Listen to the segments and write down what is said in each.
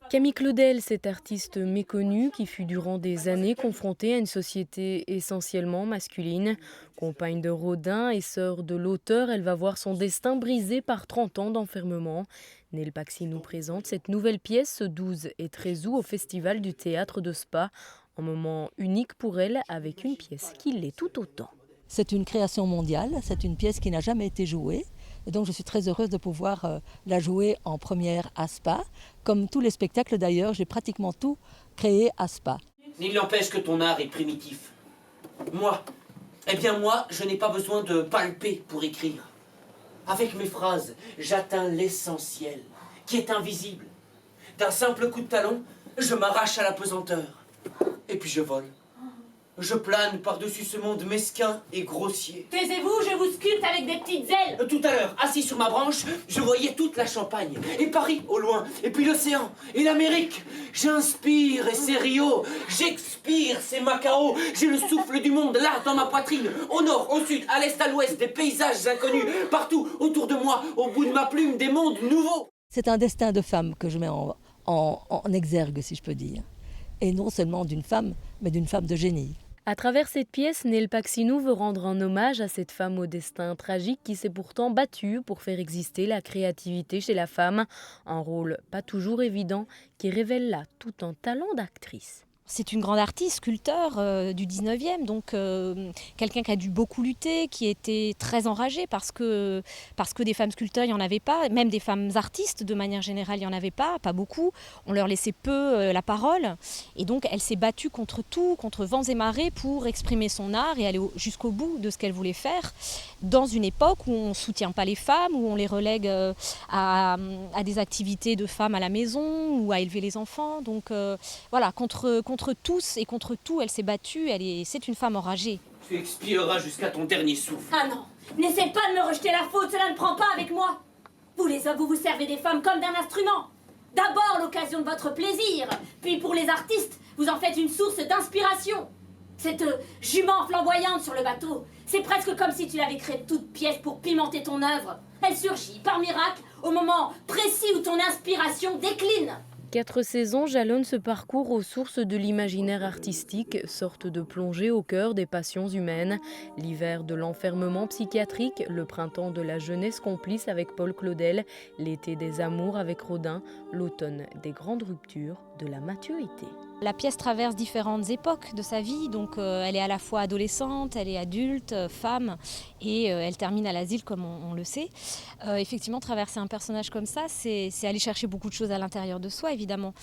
Camille Claudel, cette artiste méconnue qui fut durant des années confrontée à une société essentiellement masculine. Compagne de Rodin et sœur de l'auteur, elle va voir son destin brisé par 30 ans d'enfermement. Nel Paxi nous présente cette nouvelle pièce ce 12 et 13 août au Festival du Théâtre de Spa. Un moment unique pour elle avec une pièce qui l'est tout autant. C'est une création mondiale, c'est une pièce qui n'a jamais été jouée. Et donc je suis très heureuse de pouvoir la jouer en première à Spa. Comme tous les spectacles d'ailleurs, j'ai pratiquement tout créé à Spa. Il n'empêche que ton art est primitif. Moi, moi, je n'ai pas besoin de palper pour écrire. Avec mes phrases, j'atteins l'essentiel, qui est invisible. D'un simple coup de talon, je m'arrache à la pesanteur. Et puis je vole. Je plane par-dessus ce monde mesquin et grossier. Taisez-vous, je vous sculpte avec des petites ailes. Tout à l'heure, assis sur ma branche, je voyais toute la Champagne, et Paris au loin, et puis l'océan, et l'Amérique. J'inspire et c'est Rio, j'expire, c'est Macao. J'ai le souffle du monde là dans ma poitrine, au nord, au sud, à l'est, à l'ouest, des paysages inconnus, partout autour de moi, au bout de ma plume, des mondes nouveaux. C'est un destin de femme que je mets en exergue, si je peux dire. Et non seulement d'une femme, mais d'une femme de génie. À travers cette pièce, Nel Paxinou veut rendre un hommage à cette femme au destin tragique qui s'est pourtant battue pour faire exister la créativité chez la femme. Un rôle pas toujours évident qui révèle là tout un talent d'actrice. C'est une grande artiste, sculpteur du 19e, donc quelqu'un qui a dû beaucoup lutter, qui était très enragé parce que des femmes sculpteurs, il n'y en avait pas, même des femmes artistes, de manière générale, il n'y en avait pas beaucoup. On leur laissait peu la parole. Et donc, elle s'est battue contre tout, contre vents et marées, pour exprimer son art et aller jusqu'au bout de ce qu'elle voulait faire, dans une époque où on ne soutient pas les femmes, où on les relègue à des activités de femmes à la maison ou à élever les enfants. Donc voilà, contre tous et contre tout, elle s'est battue, c'est une femme enragée. Tu expieras jusqu'à ton dernier souffle. Ah non, n'essaie pas de me rejeter la faute, cela ne prend pas avec moi. Vous les hommes, vous vous servez des femmes comme d'un instrument. D'abord l'occasion de votre plaisir, puis pour les artistes, vous en faites une source d'inspiration. Cette jument flamboyante sur le bateau, c'est presque comme si tu l'avais créée toute pièce pour pimenter ton œuvre. Elle surgit, par miracle, au moment précis où ton inspiration décline. 4 saisons jalonnent ce parcours aux sources de l'imaginaire artistique, sorte de plongée au cœur des passions humaines. L'hiver de l'enfermement psychiatrique, le printemps de la jeunesse complice avec Paul Claudel, l'été des amours avec Rodin, l'automne des grandes ruptures de la maturité. La pièce traverse différentes époques de sa vie, donc elle est à la fois adolescente, elle est adulte, femme, et elle termine à l'asile comme on le sait. Effectivement, traverser un personnage comme ça, c'est aller chercher beaucoup de choses à l'intérieur de soi, évidemment.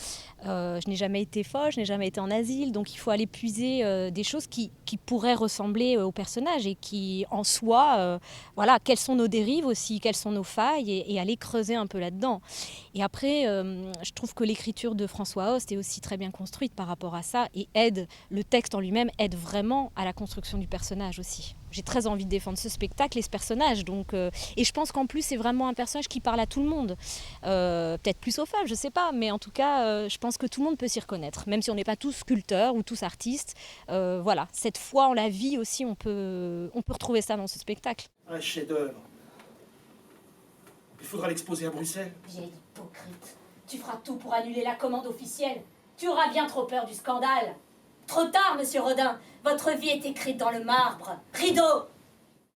Je n'ai jamais été folle, je n'ai jamais été en asile, donc il faut aller puiser des choses qui pourraient ressembler au personnage et qui, en soi, voilà, quelles sont nos dérives aussi, quelles sont nos failles, et aller creuser un peu là-dedans. Et après, je trouve que l'écriture de François Host est aussi très bien construite par rapport à ça et le texte en lui-même aide vraiment à la construction du personnage aussi. J'ai très envie de défendre ce spectacle et ce personnage, et je pense qu'en plus c'est vraiment un personnage qui parle à tout le monde, peut-être plus aux femmes, je sais pas, mais en tout cas je pense que tout le monde peut s'y reconnaître, même si on n'est pas tous sculpteurs ou tous artistes. Voilà, cette foi en la vie aussi, on peut retrouver ça dans ce spectacle. Un chef-d'œuvre. Il faudra l'exposer à Bruxelles. Vieille hypocrite, tu feras tout pour annuler la commande officielle. Tu auras bien trop peur du scandale. Trop tard, monsieur Rodin. Votre vie est écrite dans le marbre. Rideau,